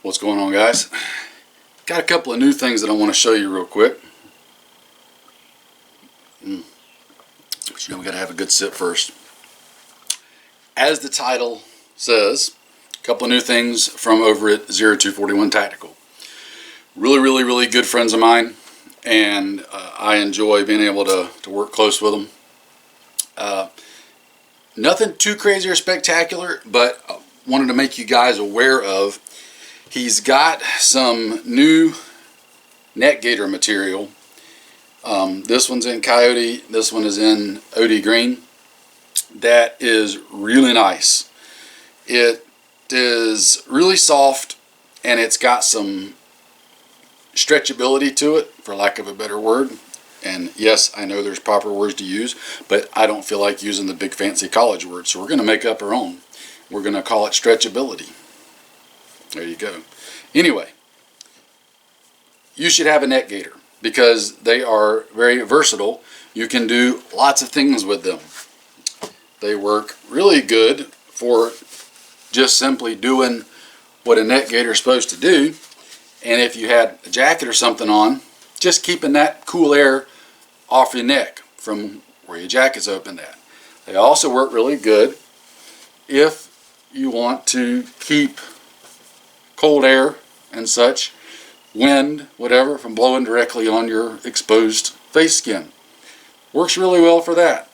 What's going on, guys? Got a couple of new things that I want to show you real quick. But we got to have a good sip first. As the title says, a couple of new things from over at 0241 Tactical. Really good friends of mine, and I enjoy being able to work close with them. Nothing too crazy or spectacular, but wanted to make you guys aware of. He's got some new net gator material. This one's in Coyote, this one is in OD Green. That is really nice. It is really soft, and it's got some stretchability to it, for lack of a better word. And yes, I know there's proper words to use, but I don't feel like using the big fancy college words, so we're going to make up our own. We're going to call it stretchability. There you go. Anyway, you should have a net gator because they are very versatile. You can do lots of things with them. They work really good for just simply doing what a net gator is supposed to do. And if you had a jacket or something on, just keeping that cool air off your neck from where your jacket's opened at. They also work really good if you want to keep cold air and such, wind, whatever, from blowing directly on your exposed face skin. Works really well for that.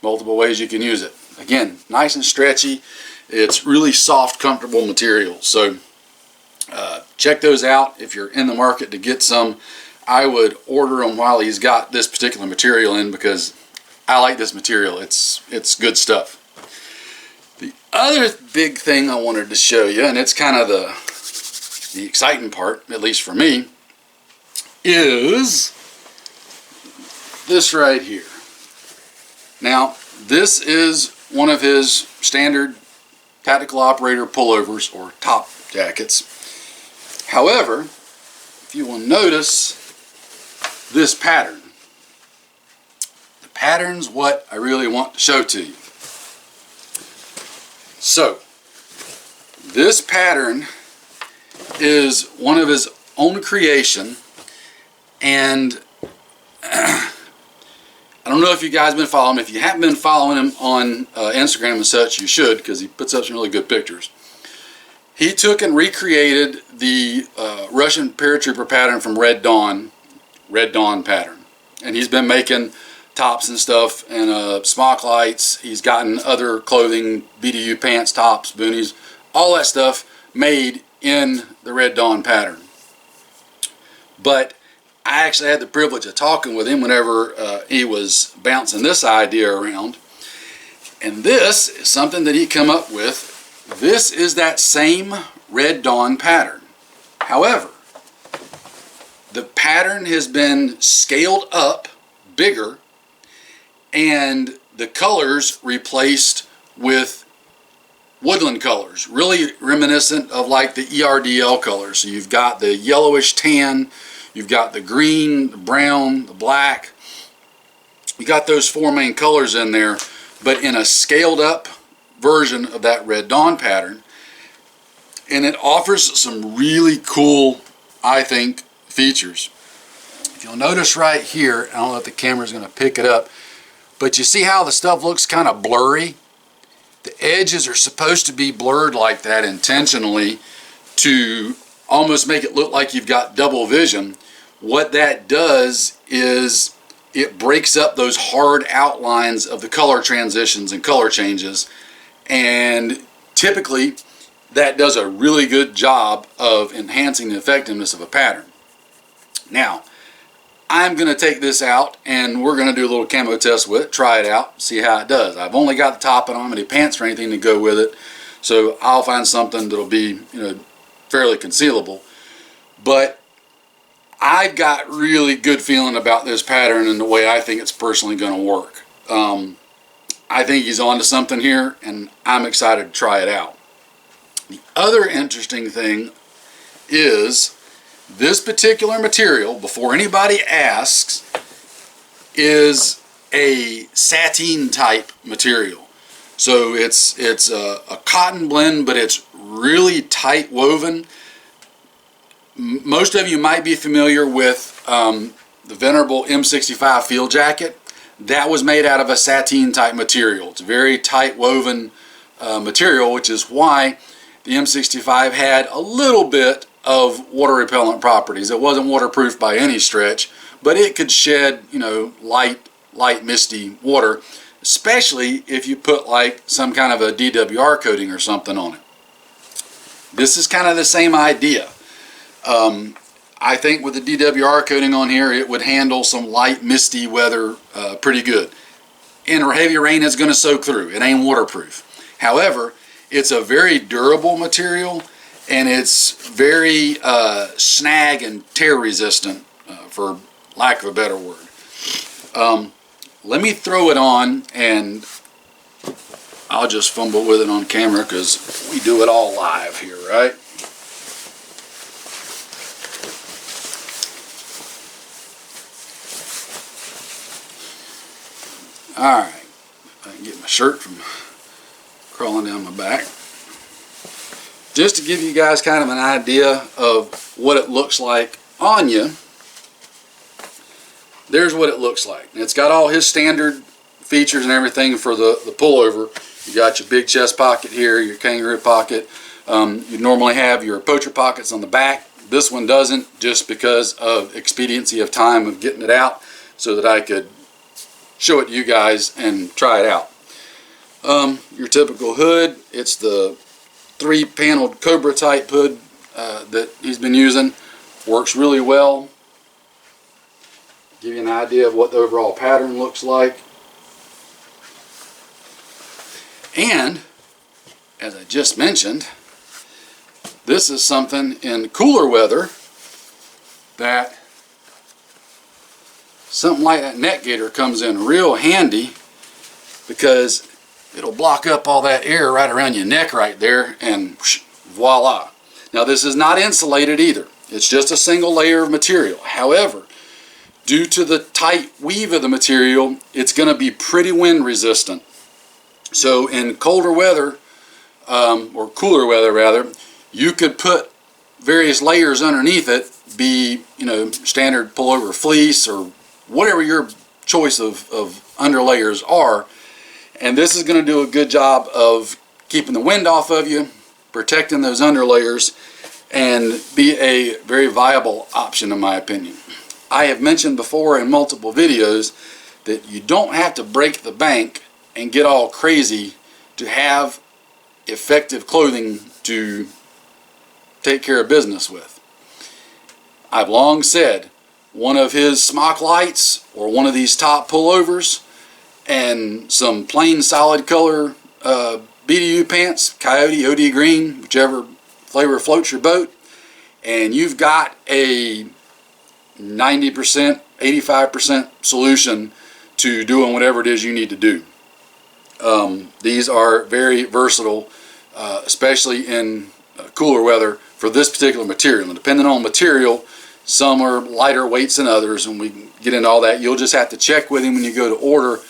Multiple ways you can use it. Again, nice and stretchy. It's really soft, comfortable material. So check those out if you're in the market to get some. I would order them while he's got this particular material in because I like this material. It's good stuff. The other big thing I wanted to show you, and it's kind of the exciting part, at least for me, is this right here. Now, this is one of his standard tactical operator pullovers or top jackets. However, if you will notice this pattern, the pattern's what I really want to show to you. So, this pattern is one of his own creation, and I don't know if you guys have been following him. If you haven't been following him on Instagram and such, you should, because he puts up some really good pictures. He took and recreated the Russian paratrooper pattern from Red Dawn pattern, and he's been making tops and stuff and smock lights. He's gotten other clothing, BDU pants, tops, boonies, all that stuff made in the Red Dawn pattern. But I actually had the privilege of talking with him whenever he was bouncing this idea around. And this is something that he come up with. This is that same Red Dawn pattern. However, the pattern has been scaled up bigger, and the colors replaced with woodland colors, really reminiscent of like the ERDL colors. So you've got the yellowish tan, you've got the green, the brown, the black. You got those four main colors in there, but in a scaled up version of that Red Dawn pattern. And it offers some really cool, I think, features. If you'll notice right here, I don't know if the camera's going to pick it up, but you see how the stuff looks kind of blurry? The edges are supposed to be blurred like that intentionally to almost make it look like you've got double vision. What that does is it breaks up those hard outlines of the color transitions and color changes, and typically that does a really good job of enhancing the effectiveness of a pattern. Now, I'm going to take this out and we're going to do a little camo test with it, try it out, see how it does. I've only got the top and I don't have any pants or anything to go with it, so I'll find something that'll be, fairly concealable. But I've got really good feeling about this pattern and the way I think it's personally going to work. I think he's onto something here, and I'm excited to try it out. The other interesting thing is this particular material, before anybody asks, is a sateen type material. So it's a cotton blend, but it's really tight woven. Most of you might be familiar with the venerable M65 field jacket. That was made out of a sateen type material. It's a very tight woven material, which is why the M65 had a little bit of water repellent properties. It wasn't waterproof by any stretch, but it could shed, you know, light misty water, especially if you put like some kind of a DWR coating or something on it. This is kind of the same idea. I think with the DWR coating on here, it would handle some light misty weather pretty good. In heavy rain, it's going to soak through. It ain't waterproof. However, it's a very durable material, and it's very snag and tear resistant, for lack of a better word. Let me throw it on, and I'll just fumble with it on camera because we do it all live here, right? Alright, if I can get my shirt from crawling down my back. Just to give you guys kind of an idea of what it looks like on you, there's what it looks like. And it's got all his standard features and everything for the pullover. You got your big chest pocket here, your kangaroo pocket. You normally have your poacher pockets on the back. This one doesn't, just because of expediency of time of getting it out so that I could show it to you guys and try it out. Your typical hood, it's the 3-paneled Cobra type hood that he's been using. Works really well. Give you an idea of what the overall pattern looks like. And, as I just mentioned, this is something in cooler weather that something like that neck gaiter comes in real handy, because it'll block up all that air right around your neck right there, and voila. Now this is not insulated either. It's just a single layer of material. However, due to the tight weave of the material, it's going to be pretty wind resistant. So in colder weather, or cooler weather rather, you could put various layers underneath it, be, you know, standard pullover fleece or whatever your choice of underlayers are, and this is going to do a good job of keeping the wind off of you, protecting those underlayers, and be a very viable option in my opinion. I have mentioned before in multiple videos that you don't have to break the bank and get all crazy to have effective clothing to take care of business with. I've long said one of his smock lights or one of these top pullovers and some plain solid color BDU pants, coyote, OD green, whichever flavor floats your boat, and you've got a 90%, 85% solution to doing whatever it is you need to do. These are very versatile, especially in cooler weather for this particular material. And depending on material, some are lighter weights than others, and we can get into all that. You'll just have to check with him when you go to order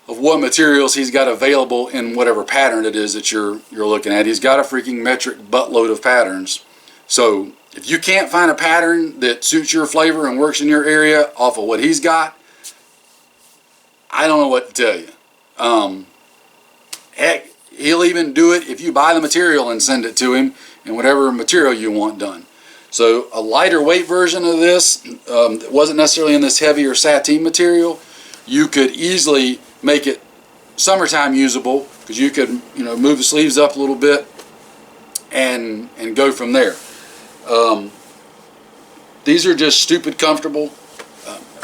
of what materials he's got available in whatever pattern it is that you're looking at. He's got a freaking metric buttload of patterns. So if you can't find a pattern that suits your flavor and works in your area off of what he's got, I don't know what to tell you. Heck, he'll even do it if you buy the material and send it to him in whatever material you want done. So a lighter weight version of this that wasn't necessarily in this heavier sateen material, you could easily make it summertime usable, because you could, you know, move the sleeves up a little bit and go from there. These are just stupid comfortable.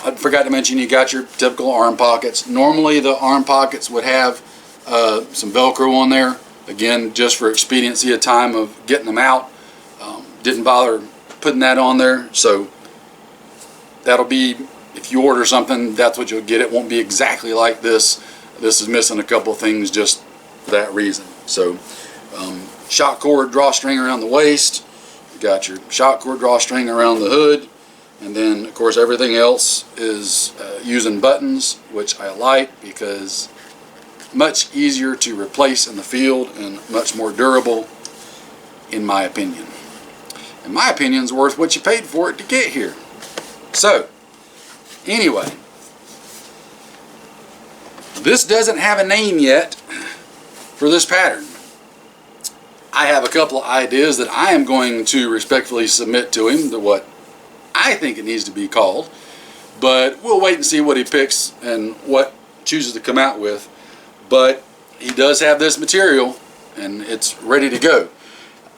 I forgot to mention, you got your typical arm pockets. Normally the arm pockets would have some Velcro on there, again just for expediency of time of getting them out. Didn't bother putting that on there, so that'll be, if you order something, that's what you'll get. It won't be exactly like this. This is missing a couple of things just for that reason. So shock cord drawstring around the waist, you got your shock cord drawstring around the hood, and then of course everything else is using buttons, which I like because much easier to replace in the field and much more durable. in my opinion. And my opinion's worth what you paid for it to get here. So, anyway, this doesn't have a name yet for this pattern. I have a couple of ideas that I am going to respectfully submit to him, to what I think it needs to be called, but we'll wait and see what he picks and what chooses to come out with. But he does have this material and it's ready to go.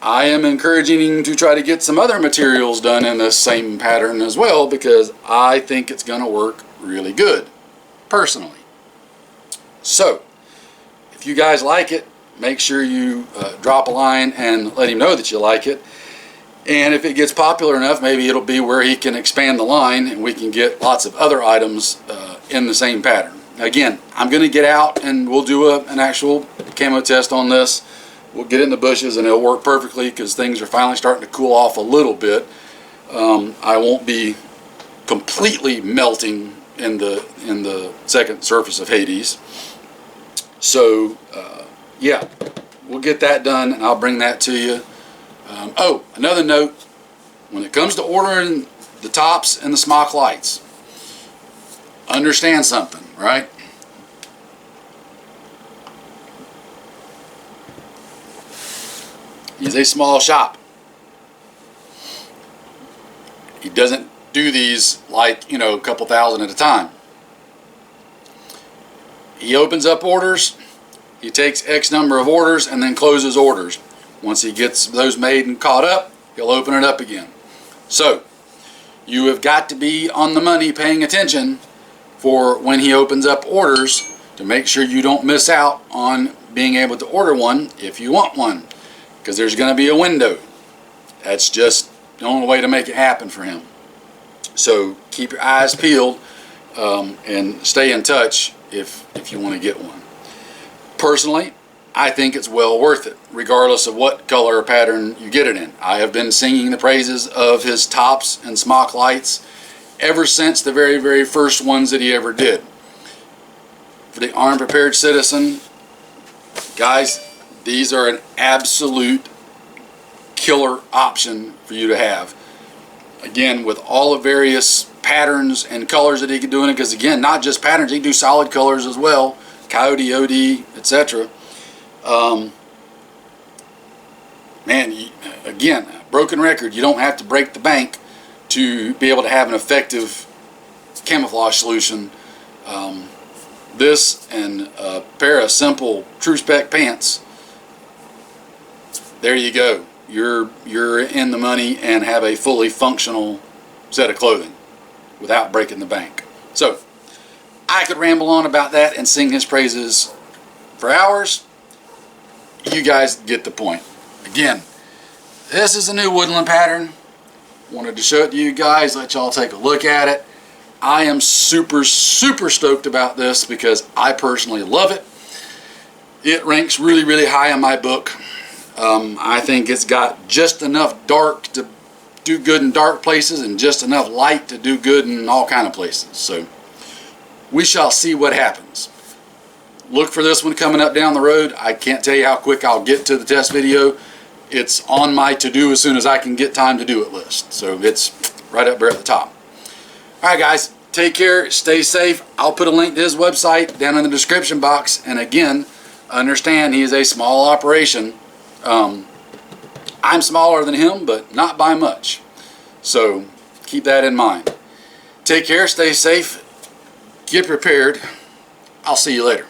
I am encouraging him to try to get some other materials done in this same pattern as well, because I think it's going to work really good, personally. So, if you guys like it, make sure you drop a line and let him know that you like it. And if it gets popular enough, maybe it'll be where he can expand the line and we can get lots of other items in the same pattern. Again, I'm going to get out and we'll do an actual camo test on this. We'll get it in the bushes and it'll work perfectly because things are finally starting to cool off a little bit. I won't be completely melting in the second surface of Hades. So yeah, we'll get that done and I'll bring that to you. Oh, another note, when it comes to ordering the tops and the smock lights, understand something, right? He's a small shop. He doesn't do these like, you know, a couple thousand at a time. He opens up orders, he takes X number of orders and then closes orders. Once he gets those made and caught up, he'll open it up again. So, you have got to be on the money paying attention for when he opens up orders to make sure you don't miss out on being able to order one if you want one. Because there's going to be a window. That's just the only way to make it happen for him. So keep your eyes peeled and stay in touch if you want to get one. Personally, I think it's well worth it, regardless of what color or pattern you get it in. I have been singing the praises of his tops and smock lights ever since the very, very first ones that he ever did. For the armed prepared citizen, guys, these are an absolute killer option for you to have. Again, with all the various patterns and colors that he can do in it, because again, not just patterns, he can do solid colors as well, coyote, OD, etc. Man, again, broken record, you don't have to break the bank to be able to have an effective camouflage solution. This and a pair of simple True Spec pants, there you go. You're in the money and have a fully functional set of clothing without breaking the bank. So, I could ramble on about that and sing his praises for hours. You guys get the point. Again, this is a new Woodland pattern. Wanted to show it to you guys, let y'all take a look at it. I am super, super stoked about this because I personally love it. It ranks really, really high in my book. I think it's got just enough dark to do good in dark places and just enough light to do good in all kind of places. So we shall see what happens. Look for this one coming up down the road. I can't tell you how quick I'll get to the test video. It's on my to-do as soon as I can get time to do it list. So it's right up there at the top. Alright guys, take care, stay safe. I'll put a link to his website down in the description box. And again, understand he is a small operation. I'm smaller than him, but not by much. So keep that in mind. Take care, stay safe, get prepared. I'll see you later.